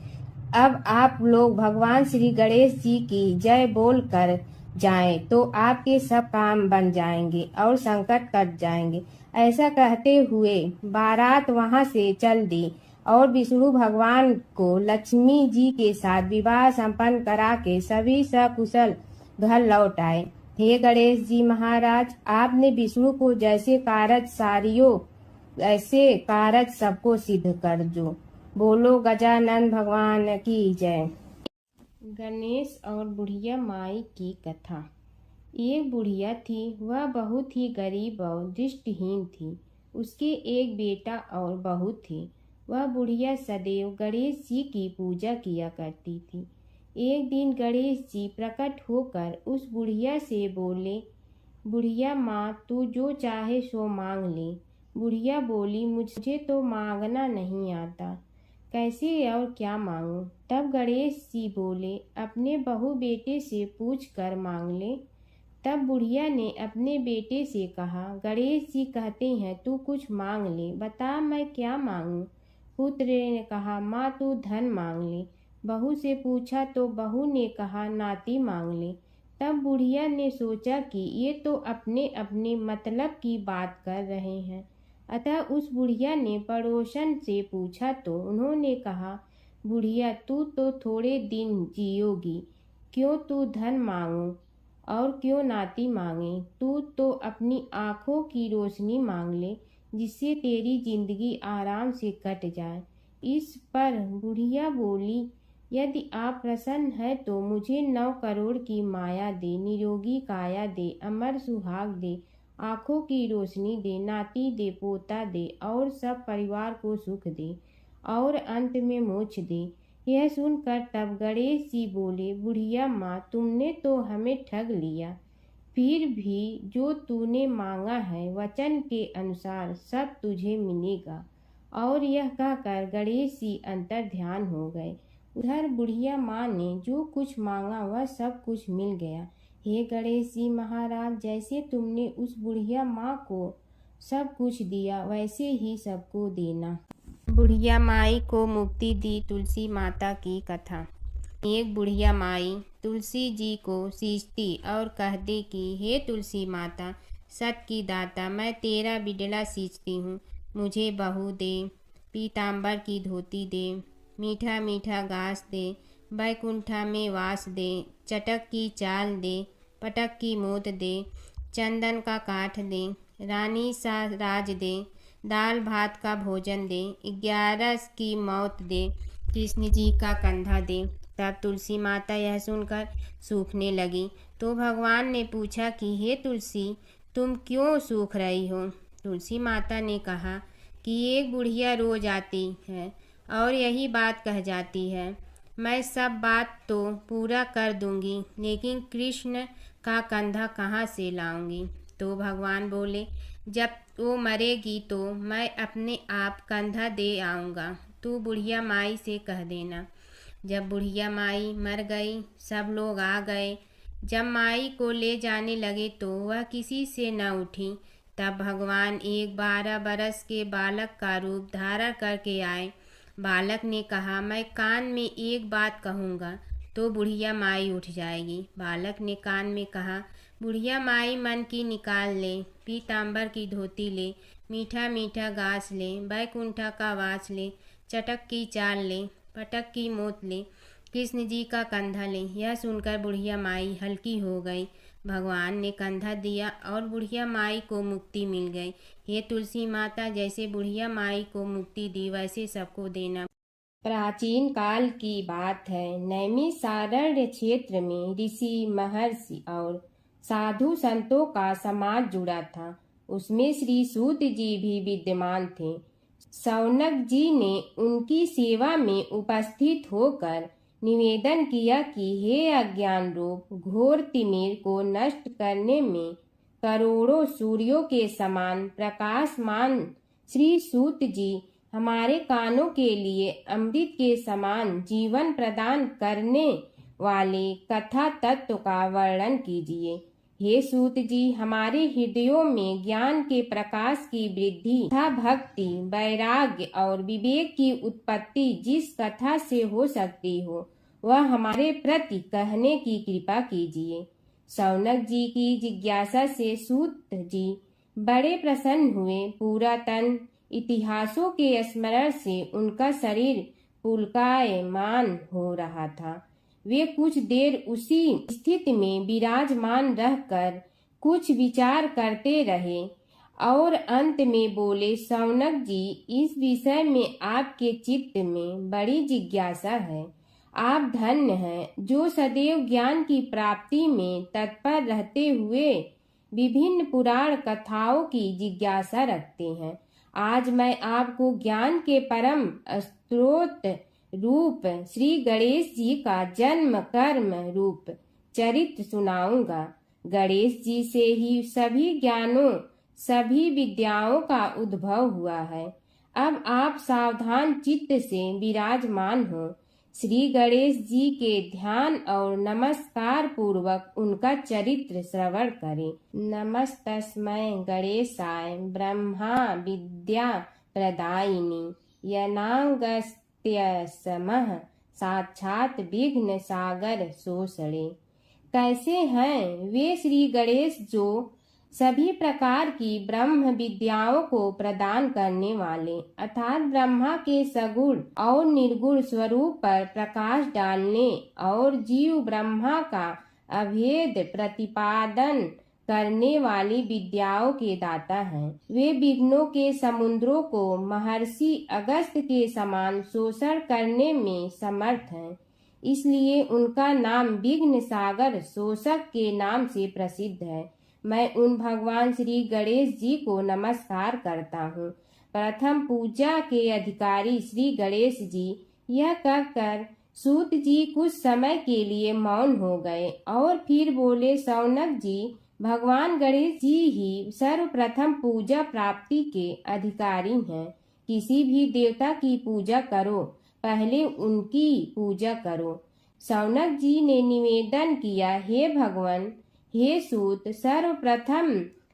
अब आप लोग भगवान श्री गणेश जी की जय बोल कर जाएं तो आपके सब काम बन जाएंगे और संकट कट जाएंगे। ऐसा कहते हुए बारात वहां से चल दी और विष्णु भगवान को लक्ष्मी जी के साथ विवाह संपन्न करा के सभी सकुशल घर लौट आए। हे गणेश जी महाराज, आपने विष्णु को जैसे कारज सारियो ऐसे कारज सबको सिद्ध कर जो। बोलो गजानन भगवान की जय। गणेश और बुढ़िया माई की कथा। एक बुढ़िया थी, वह बहुत ही गरीब और दृष्टिहीन थी। उसके एक बेटा और बहू थे। वह बुढ़िया सदैव गणेश जी की पूजा किया करती थी। एक दिन गणेश जी प्रकट होकर उस बुढ़िया से बोले, बुढ़िया माँ, तू जो चाहे सो मांग ले। बुढ़िया बोली, मुझे तो मांगना नहीं आता, कैसे और क्या मांगूं? तब गणेश जी बोले, अपने बहू बेटे से पूछ कर मांग ले। तब बुढ़िया ने अपने बेटे से कहा, गणेश जी कहते हैं तू कुछ मांग ले, बता मैं क्या मांगूं? पुत्र ने कहा, माँ तू धन मांग ले। बहू से पूछा तो बहू ने कहा, नाती मांग ले। तब बुढ़िया ने सोचा कि ये तो अपने अपने मतलब की बात कर रहे हैं, अतः उस बुढ़िया ने पड़ोसन से पूछा तो उन्होंने कहा, बुढ़िया तू तो थोड़े दिन जियोगी, क्यों तू धन मांगो और क्यों नाती मांगे? तू तो अपनी आँखों की रोशनी मांग ले, जिससे तेरी जिंदगी आराम से कट जाए। इस पर बुढ़िया बोली, यदि आप प्रसन्न है तो मुझे 9 करोड़ की माया दे, निरोगी काया दे, अमर सुहाग दे, आँखों की रोशनी दे, नाती दे, पोता दे और सब परिवार को सुख दे और अंत में मोक्ष दे। यह सुनकर तब गणेश जी बोले, बुढ़िया माँ, तुमने तो हमें ठग लिया, फिर भी जो तूने मांगा है वचन के अनुसार सब तुझे मिलेगा। और यह कहकर गणेश जी अंतर ध्यान हो गए। उधर बुढ़िया माँ ने जो कुछ मांगा वह सब कुछ मिल गया। हे गणेश जी महाराज, जैसे तुमने उस बुढ़िया माँ को सब कुछ दिया वैसे ही सबको देना। बुढ़िया माई को मुक्ति दी तुलसी माता की कथा। एक बुढ़िया माई तुलसी जी को सींचती और कहती कि हे तुलसी माता, सत की दाता, मैं तेरा बिडला सींचती हूँ, मुझे बहू दे, पीताम्बर की धोती दे, मीठा मीठा घास दे, बैकुंठा में वास दे, चटक की चाल दे, पटक की मोद दे, चंदन का काठ दे, रानी सा राज दे, दाल भात का भोजन दे, 11 की मौत दे, कृष्ण जी का कंधा दे। तब तुलसी माता यह सुनकर सूखने लगी तो भगवान ने पूछा कि हे तुलसी, तुम क्यों सूख रही हो? तुलसी माता ने कहा कि एक बुढ़िया रोज आती है और यही बात कह जाती है, मैं सब बात तो पूरा कर दूंगी, लेकिन कृष्ण का कंधा कहाँ से लाऊंगी? तो भगवान बोले, जब वो मरेगी तो मैं अपने आप कंधा दे आऊँगा, तू बुढ़िया माई से कह देना। जब बुढ़िया माई मर गई, सब लोग आ गए। जब माई को ले जाने लगे तो वह किसी से न उठी। तब भगवान एक 12 बरस के बालक का रूप धारण करके आए। बालक ने कहा, मैं कान में एक बात कहूँगा तो बुढ़िया माई उठ जाएगी। बालक ने कान में कहा, बुढ़िया माई मन की निकाल ले, पीताम्बर की धोती ले, मीठा मीठा घास ले, बैकुंठा का वास ले, चटक की चाल ले, पटक की मोत ले, कृष्ण जी का कंधा ले। यह सुनकर बुढ़िया माई हल्की हो गई। भगवान ने कंधा दिया और बुढ़िया माई को मुक्ति मिल गई। हे तुलसी माता, जैसे बुढ़िया माई को मुक्ति दी वैसे सबको देना। प्राचीन काल की बात है। नैमिषारण्य क्षेत्र में ऋषि, महर्षि और साधु संतों का समाज जुड़ा था। उसमें श्री सूत जी भी विद्यमान थे। शौनक जी ने उनकी सेवा में उपस्थित होकर निवेदन किया कि हे अज्ञान रूप घोर तिमिर को नष्ट करने में करोड़ों सूर्यों के समान प्रकाशमान श्री सूत जी हमारे कानों के लिए अमृत के समान जीवन प्रदान करने वाले कथा तत्व का वर्णन कीजिए। हे सूत जी, हमारे हृदयों में ज्ञान के प्रकाश की वृद्धि तथा भक्ति, वैराग्य और विवेक की उत्पत्ति जिस कथा से हो सकती हो वह हमारे प्रति कहने की कृपा कीजिए। शौनक जी की जिज्ञासा से सूत जी बड़े प्रसन्न हुए। पुरातन इतिहासों के स्मरण से उनका शरीर पुलकायमान हो रहा था। वे कुछ देर उसी स्थिति में विराजमान रहकर कुछ विचार करते रहे और अंत में बोले, शौनक जी, इस विषय में आपके चित्त में बड़ी जिज्ञासा है। आप धन्य हैं जो सदैव ज्ञान की प्राप्ति में तत्पर रहते हुए विभिन्न पुराण कथाओं की जिज्ञासा रखते हैं। आज मैं आपको ज्ञान के परम स्रोत रूप श्री गणेश जी का जन्म कर्म रूप चरित्र सुनाऊंगा। गणेश जी से ही सभी ज्ञानों, सभी विद्याओं का उद्भव हुआ है। अब आप सावधान चित्त से विराजमान हो। श्री गणेश जी के ध्यान और नमस्कार पूर्वक उनका चरित्र श्रवण करें। नमस्तस्मै गणेशाय ब्रह्मा विद्या प्रदायिनी यनागस्त्यसमः साक्षात विघ्न सागर सोषणे। कैसे हैं वे श्री गणेश जो सभी प्रकार की ब्रह्म विद्याओं को प्रदान करने वाले अर्थात ब्रह्मा के सगुण और निर्गुण स्वरूप पर प्रकाश डालने और जीव ब्रह्मा का अभेद प्रतिपादन करने वाली विद्याओं के दाता हैं। वे विघ्नों के समुद्रों को महर्षि अगस्त्य के समान शोषण करने में समर्थ हैं। इसलिए उनका नाम विघ्न सागर शोषक के नाम से प्रसिद्ध है। मैं उन भगवान श्री गणेश जी को नमस्कार करता हूँ। प्रथम पूजा के अधिकारी श्री गणेश जी, यह कहकर सूत जी कुछ समय के लिए मौन हो गए और फिर बोले, शौनक जी, भगवान गणेश जी ही सर्वप्रथम पूजा प्राप्ति के अधिकारी हैं। किसी भी देवता की पूजा करो, पहले उनकी पूजा करो। शौनक जी ने निवेदन किया, हे भगवान, हे सूत, सर्वप्रथम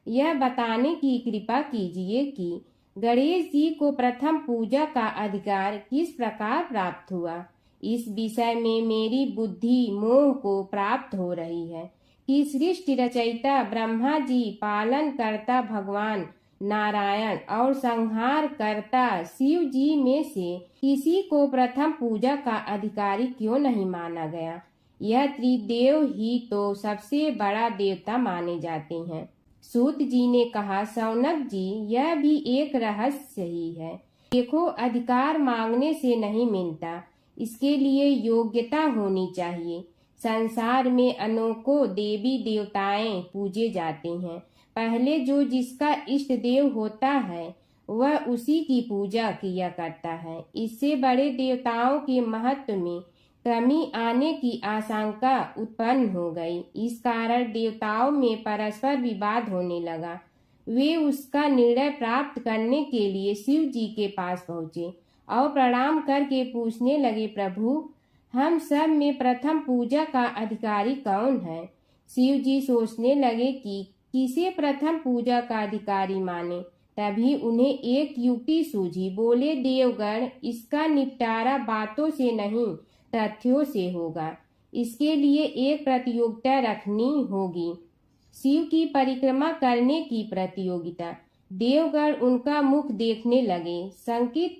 यह बताने की कृपा कीजिए कि गणेश जी को प्रथम पूजा का अधिकार किस प्रकार प्राप्त हुआ। इस विषय में मेरी बुद्धि मोह को प्राप्त हो रही है कि सृष्टि रचयिता ब्रह्मा जी, पालन करता भगवान नारायण और संहार करता शिव जी में से किसी को प्रथम पूजा का अधिकारी क्यों नहीं माना गया। यह त्रिदेव ही तो सबसे बड़ा देवता माने जाते हैं। सूत जी ने कहा, शौनक जी, यह भी एक रहस्य ही है। देखो, अधिकार मांगने से नहीं मिलता, इसके लिए योग्यता होनी चाहिए। संसार में अनेकों देवी देवताएं पूजे जाते हैं। पहले जो जिसका इष्ट देव होता है वह उसी की पूजा किया करता है। इससे बड़े देवताओं के महत्व में कमी आने की आशंका उत्पन्न हो गई। इस कारण देवताओं में परस्पर विवाद होने लगा। वे उसका निर्णय प्राप्त करने के लिए शिव जी के पास पहुँचे और प्रणाम करके पूछने लगे, प्रभु, हम सब में प्रथम पूजा का अधिकारी कौन है। शिव जी सोचने लगे कि किसे प्रथम पूजा का अधिकारी माने। तभी उन्हें एक युक्ति सूझी। बोले, देवगण, इसका निपटारा बातों से नहीं तथ्यों से होगा। इसके लिए एक प्रतियोगिता रखनी होगी, शिव की परिक्रमा करने की प्रतियोगिता। देवगण उनका मुख देखने लगे, शंकित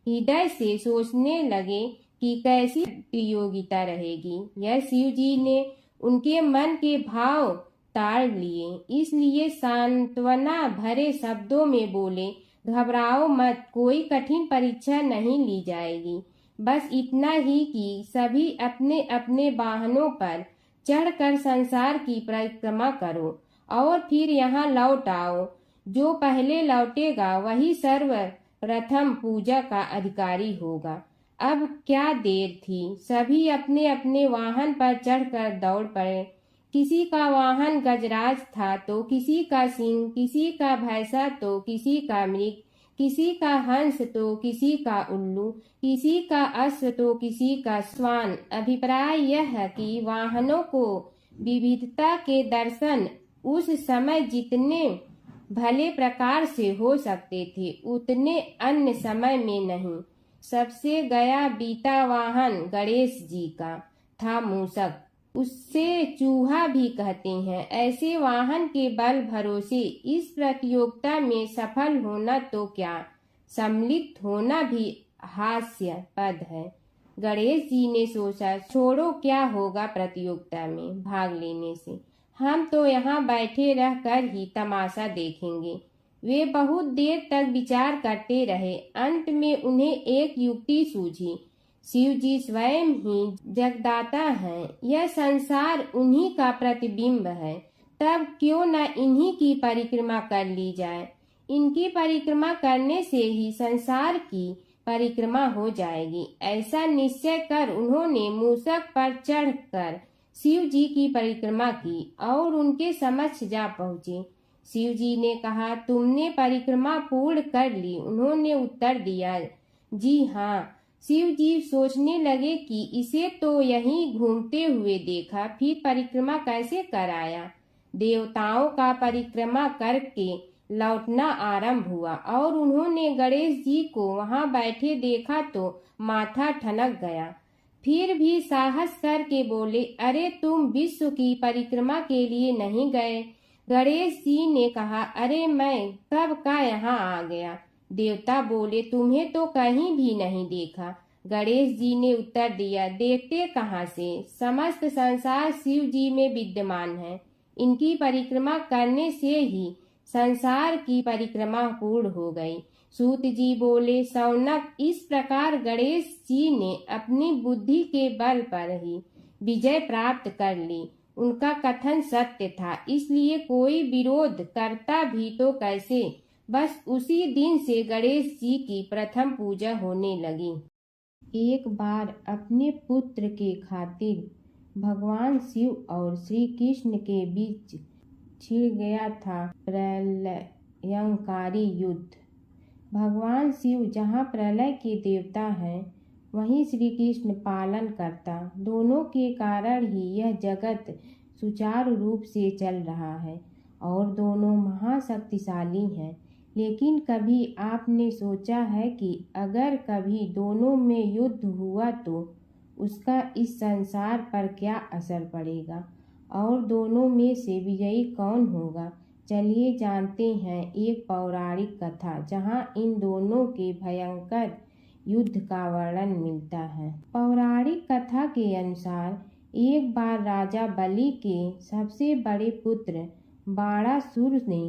हृदय से सोचने लगे कि कैसी प्रतियोगिता रहेगी। यह शिव जी ने उनके मन के भाव ताड़ लिए, इसलिए सांत्वना भरे शब्दों में बोले, घबराओ मत, कोई कठिन परीक्षा नहीं ली जाएगी, बस इतना ही कि सभी अपने अपने वाहनों पर चढ़कर संसार की परिक्रमा करो और फिर यहाँ लौट आओ। जो पहले लौटेगा वही सर्वप्रथम पूजा का अधिकारी होगा। अब क्या देर थी, सभी अपने अपने वाहन पर चढ़कर दौड़ पड़े। किसी का वाहन गजराज था तो किसी का सिंह, किसी का भैंसा तो किसी का मृग, किसी का हंस तो किसी का उल्लू, किसी का अश्व तो किसी का श्वान। अभिप्राय यह है कि वाहनों को विविधता के दर्शन उस समय जितने भले प्रकार से हो सकते थे उतने अन्य समय में नहीं। सबसे गया बीता वाहन गणेश जी का था मूषक, उससे चूहा भी कहते हैं। ऐसे वाहन के बल भरोसे इस प्रतियोगिता में सफल होना तो क्या, सम्मिलित होना भी हास्यास्पद है। गणेश जी ने सोचा, छोड़ो, क्या होगा प्रतियोगिता में भाग लेने से, हम तो यहाँ बैठे रह कर ही तमाशा देखेंगे। वे बहुत देर तक विचार करते रहे। अंत में उन्हें एक युक्ति सूझी। शिव जी स्वयं ही जगदाता हैं, यह संसार उन्हीं का प्रतिबिंब है, तब क्यों न इन्हीं की परिक्रमा कर ली जाए। इनकी परिक्रमा करने से ही संसार की परिक्रमा हो जाएगी। ऐसा निश्चय कर उन्होंने मूषक पर चढ़कर शिव जी की परिक्रमा की और उनके समक्ष जा पहुँचे। शिव जी ने कहा, तुमने परिक्रमा पूर्ण कर ली? उन्होंने उत्तर दिया, जी हाँ। शिव जी सोचने लगे कि इसे तो यहीं घूमते हुए देखा, फिर परिक्रमा कैसे कराया। देवताओं का परिक्रमा करके लौटना आरंभ हुआ और उन्होंने गणेश जी को वहां बैठे देखा तो माथा ठनक गया। फिर भी साहस करके बोले, अरे तुम विश्व की परिक्रमा के लिए नहीं गए? गणेश जी ने कहा, अरे मैं कब का यहाँ आ गया। देवता बोले, तुम्हें तो कहीं भी नहीं देखा। गणेश जी ने उत्तर दिया, देखते कहाँ से, समस्त संसार शिव जी में विद्यमान है। इनकी परिक्रमा करने से ही संसार की परिक्रमा पूर्ण हो गई। सूत जी बोले, शौनक, इस प्रकार गणेश जी ने अपनी बुद्धि के बल पर ही विजय प्राप्त कर ली। उनका कथन सत्य था, इसलिए कोई विरोध करता भी तो कैसे। बस उसी दिन से गणेश जी की प्रथम पूजा होने लगी। एक बार अपने पुत्र के खातिर भगवान शिव और श्री कृष्ण के बीच छिड़ गया था प्रलयंकारी युद्ध। भगवान शिव जहाँ प्रलय के देवता हैं, वहीं श्री कृष्ण पालन करता। दोनों के कारण ही यह जगत सुचारू रूप से चल रहा है और दोनों महाशक्तिशाली हैं। लेकिन कभी आपने सोचा है कि अगर कभी दोनों में युद्ध हुआ तो उसका इस संसार पर क्या असर पड़ेगा और दोनों में से विजयी कौन होगा? चलिए जानते हैं एक पौराणिक कथा जहां इन दोनों के भयंकर युद्ध का वर्णन मिलता है। पौराणिक कथा के अनुसार एक बार राजा बलि के सबसे बड़े पुत्र बाणासुर ने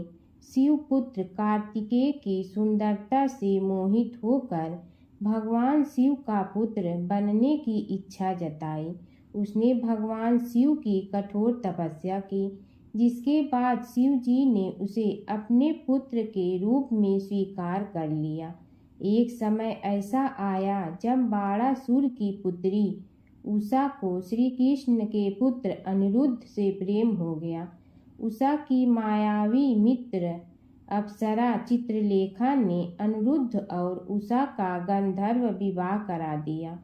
शिव पुत्र कार्तिकेय की सुंदरता से मोहित होकर भगवान शिव का पुत्र बनने की इच्छा जताई। उसने भगवान शिव की कठोर तपस्या की, जिसके बाद शिव जी ने उसे अपने पुत्र के रूप में स्वीकार कर लिया। एक समय ऐसा आया जब बाणासुर की पुत्री उषा को श्री कृष्ण के पुत्र अनिरुद्ध से प्रेम हो गया। उषा की मायावी मित्र अप्सरा चित्रलेखा ने अनिरुद्ध और उषा का गंधर्व विवाह करा दिया।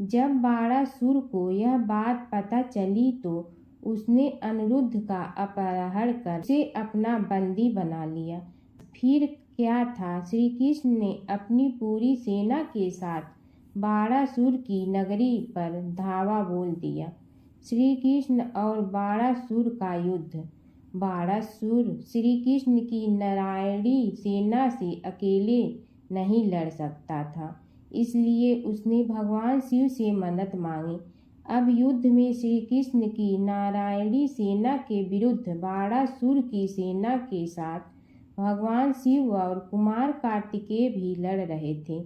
जब बाणासुर को यह बात पता चली तो उसने अनिरुद्ध का अपहरण कर उसे अपना बंदी बना लिया। फिर क्या था, श्री कृष्ण ने अपनी पूरी सेना के साथ बाणासुर की नगरी पर धावा बोल दिया। श्री कृष्ण और बाणासुर का युद्ध। बाणासुर श्री कृष्ण की नारायणी सेना से अकेले नहीं लड़ सकता था, इसलिए उसने भगवान शिव से मदद मांगी। अब युद्ध में श्री कृष्ण की नारायणी सेना के विरुद्ध बाणासुर की सेना के साथ भगवान शिव और कुमार कार्तिकेय भी लड़ रहे थे।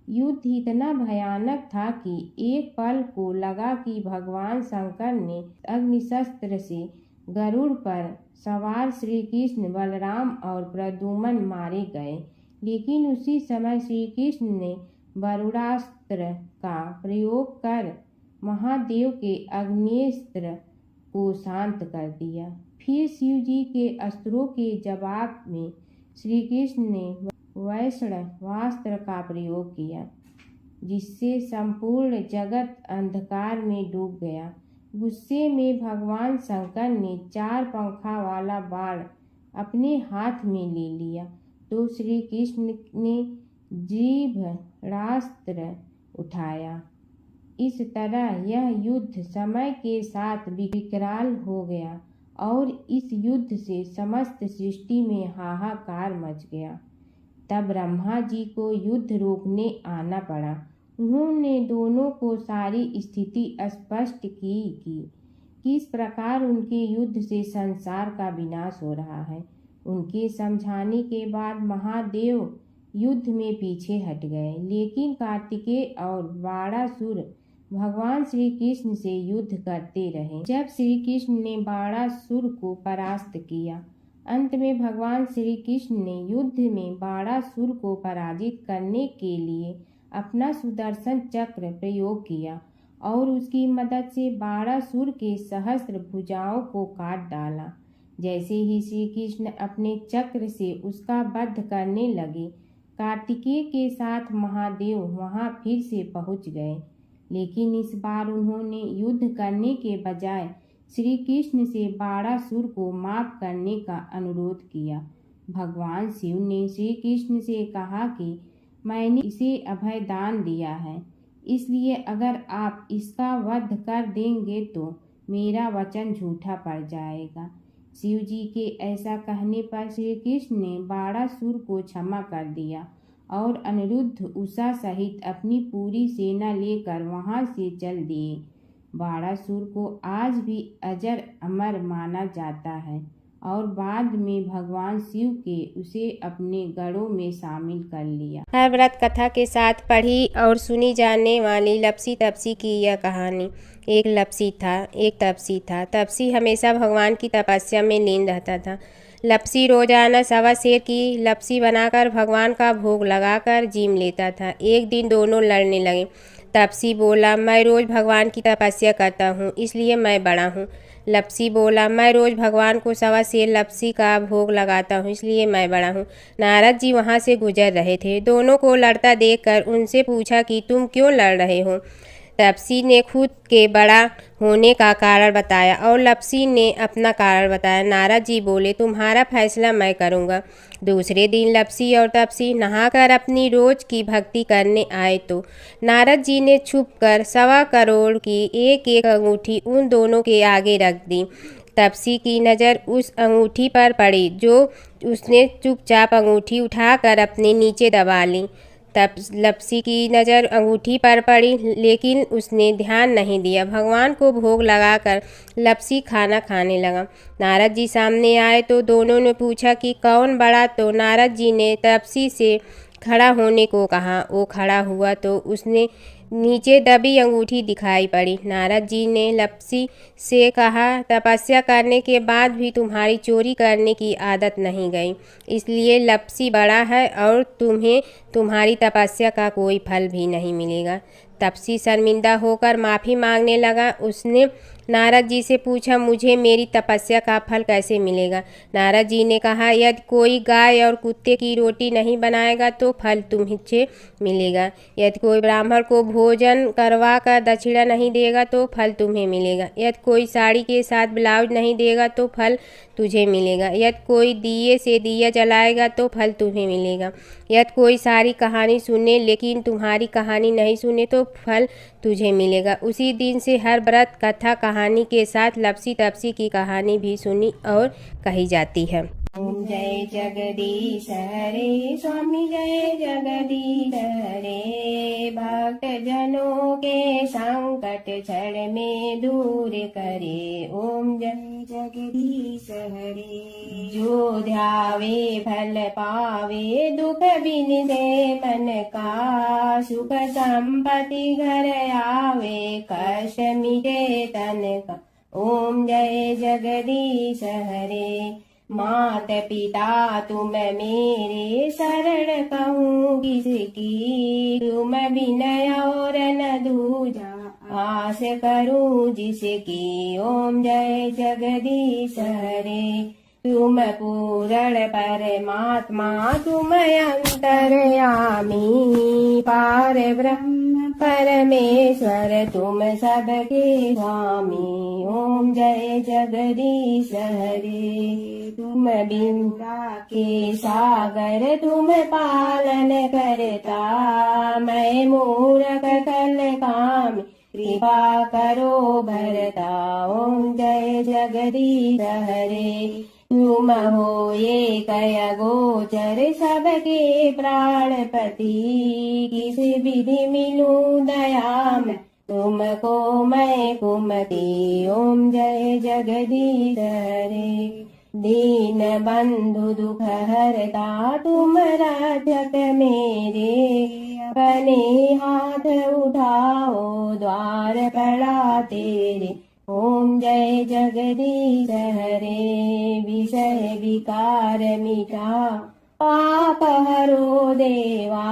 युद्ध इतना भयानक था कि एक पल को लगा कि भगवान शंकर ने अग्निशस्त्र से गरुड़ पर सवार श्री कृष्ण, बलराम और प्रद्युम्न मारे गए। लेकिन उसी समय श्री कृष्ण ने वरुणास्त्र का प्रयोग कर महादेव के अग्नेस्त्र को शांत कर दिया। फिर शिव जी के अस्त्रों के जवाब में श्री कृष्ण ने वैष्णवास्त्र का प्रयोग किया, जिससे संपूर्ण जगत अंधकार में डूब गया। गुस्से में भगवान शंकर ने 4 पंखा वाला बाण अपने हाथ में ले लिया तो श्री कृष्ण ने जीभरास्त्र उठाया। इस तरह यह युद्ध समय के साथ विकराल हो गया और इस युद्ध से समस्त सृष्टि में हाहाकार मच गया। तब ब्रह्मा जी को युद्ध रोकने आना पड़ा। उन्होंने दोनों को सारी स्थिति स्पष्ट की कि किस प्रकार उनके युद्ध से संसार का विनाश हो रहा है। उनके समझाने के बाद महादेव युद्ध में पीछे हट गए, लेकिन कार्तिकेय और बाणासुर भगवान श्री कृष्ण से युद्ध करते रहे। जब श्री कृष्ण ने बाणासुर को परास्त किया, अंत में भगवान श्री कृष्ण ने युद्ध में बाणासुर को पराजित करने के लिए अपना सुदर्शन चक्र प्रयोग किया और उसकी मदद से बाणासुर के सहस्त्र भुजाओं को काट डाला। जैसे ही श्री कृष्ण अपने चक्र से उसका वध करने लगे, कार्तिकेय के साथ महादेव वहां फिर से पहुंच गए, लेकिन इस बार उन्होंने युद्ध करने के बजाय श्री कृष्ण से बाणासुर को माफ करने का अनुरोध किया। भगवान शिव ने श्री कृष्ण से कहा कि मैंने इसे अभय दान दिया है, इसलिए अगर आप इसका वध कर देंगे तो मेरा वचन झूठा पड़ जाएगा। शिव जी के ऐसा कहने पर श्री कृष्ण ने बाणासुर को क्षमा कर दिया और अनिरुद्ध, उषा सहित अपनी पूरी सेना लेकर वहां से चल दिए। बाणासुर को आज भी अजर अमर माना जाता है और बाद में भगवान शिव के उसे अपने गढ़ों में शामिल कर लिया। हर व्रत कथा के साथ पढ़ी और सुनी जाने वाली लपसी तपसी की यह कहानी। एक लपसी था, एक तपसी था। तपसी हमेशा भगवान की तपस्या में लीन रहता था। लपसी रोजाना 1.25 सेर की लपसी बनाकर भगवान का भोग लगाकर जीम लेता था। एक दिन दोनों लड़ने लगे। तपसी बोला, मैं रोज़ भगवान की तपस्या करता हूँ, इसलिए मैं बड़ा हूँ। लपसी बोला, मैं रोज़ भगवान को 1.25 सेर लपसी का भोग लगाता हूँ, इसलिए मैं बड़ा हूँ। नारद जी वहाँ से गुजर रहे थे। दोनों को लड़ता देखकर उनसे पूछा कि तुम क्यों लड़ रहे हो। तपसी ने खुद के बड़ा होने का कारण बताया और लपसी ने अपना कारण बताया। नारद जी बोले, तुम्हारा फैसला मैं करूँगा। दूसरे दिन लपसी और तपसी नहाकर अपनी रोज की भक्ति करने आए तो नारद जी ने छुपकर 1.25 करोड़ की एक अंगूठी उन दोनों के आगे रख दी। तपसी की नज़र उस अंगूठी पर पड़ी जो उसने चुपचाप अंगूठी उठाकर अपने नीचे दबा ली। तब लपसी की नज़र अंगूठी पर पड़ी, लेकिन उसने ध्यान नहीं दिया। भगवान को भोग लगाकर लपसी खाना खाने लगा। नारद जी सामने आए तो दोनों ने पूछा कि कौन बड़ा, तो नारद जी ने तपसी से खड़ा होने को कहा। वो खड़ा हुआ तो उसने नीचे दबी अंगूठी दिखाई पड़ी। नारद जी ने लपसी से कहा, तपस्या करने के बाद भी तुम्हारी चोरी करने की आदत नहीं गई, इसलिए लपसी बड़ा है और तुम्हें तुम्हारी तपस्या का कोई फल भी नहीं मिलेगा। तपसी शर्मिंदा होकर माफ़ी मांगने लगा। उसने नारद जी से पूछा, मुझे मेरी तपस्या का फल कैसे मिलेगा। नारद जी ने कहा, यदि कोई गाय और कुत्ते की रोटी नहीं बनाएगा तो फल तुम्हें मिलेगा। यदि कोई ब्राह्मण को भोजन करवा कर दक्षिणा नहीं देगा तो फल तुम्हें मिलेगा। यदि कोई साड़ी के साथ ब्लाउज नहीं देगा तो फल तुझे मिलेगा। यदि कोई दिए से दिया जलाएगा तो फल तुम्हें मिलेगा। यदि कोई सारी कहानी सुने लेकिन तुम्हारी कहानी नहीं सुने तो फल तुझे मिलेगा। उसी दिन से हर व्रत कथा कहानी के साथ लपसी तपसी की कहानी भी सुनी और कही जाती है। ओम जय जगदीश हरे स्वामी जय जगदीश हरे। भक्त जनों के संकट क्षण में दूर करे। ओम जय जगदीश हरे। जो ध्यावे फल पावे दुख बिन दे मन का। सुख संपत्ति घर आवे कष्ट मिटे तन का। ओम जय जगदीश हरे। मात पिता तुम मेरे शरण कहूँ किसकी। तुम विनय और न दूजा आस करूँ जिसकी। ओम जय जगदीश हरे। तुम पूर्ण परमात्मा तुम अंतर्यामी। पार ब्रह्म परमेश्वर तुम सबके स्वामी। ओम जय जगदीश हरे। तुम बिंदा के सागर तुम पालन करता। मैं मूर्ख कल काम कृपा करो भरता। ओम जय जगदीश हरे। तुम हो ये कय गोचर सबके प्राणपति। किस विधि मिलूं दया में तुमको मैं कुमति। ओम जय जगदीश हरे। दीन बंधु दुख हरता तुम रक्षक मेरे। अपने हाथ उठाओ द्वार पड़ा तेरे। ओम जय जगदीश हरे। विषय विकार मिटा पाप हरो देवा।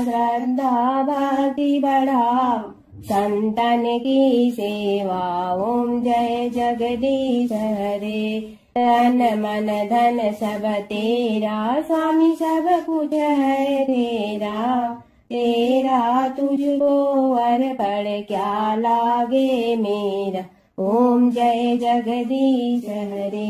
श्रद्धा भक्ति बढ़ाओ संतन की सेवा। ओम जय जगदीश हरे। तन मन धन सब तेरा स्वामी सब कुछ है तेरा। तेरा तुझको अर्पण क्या लागे मेरा। ओम जय जगदीश हरे।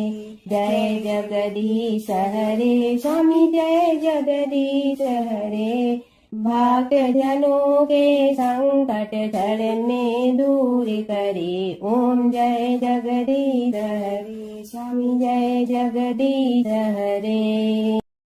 जय जगदीश हरे स्वामी जय जगदीश हरे। भक्त जनों के संकट क्षण में दूर करे। ओम जय जगदीश हरे स्वामी जय जगदीश हरे।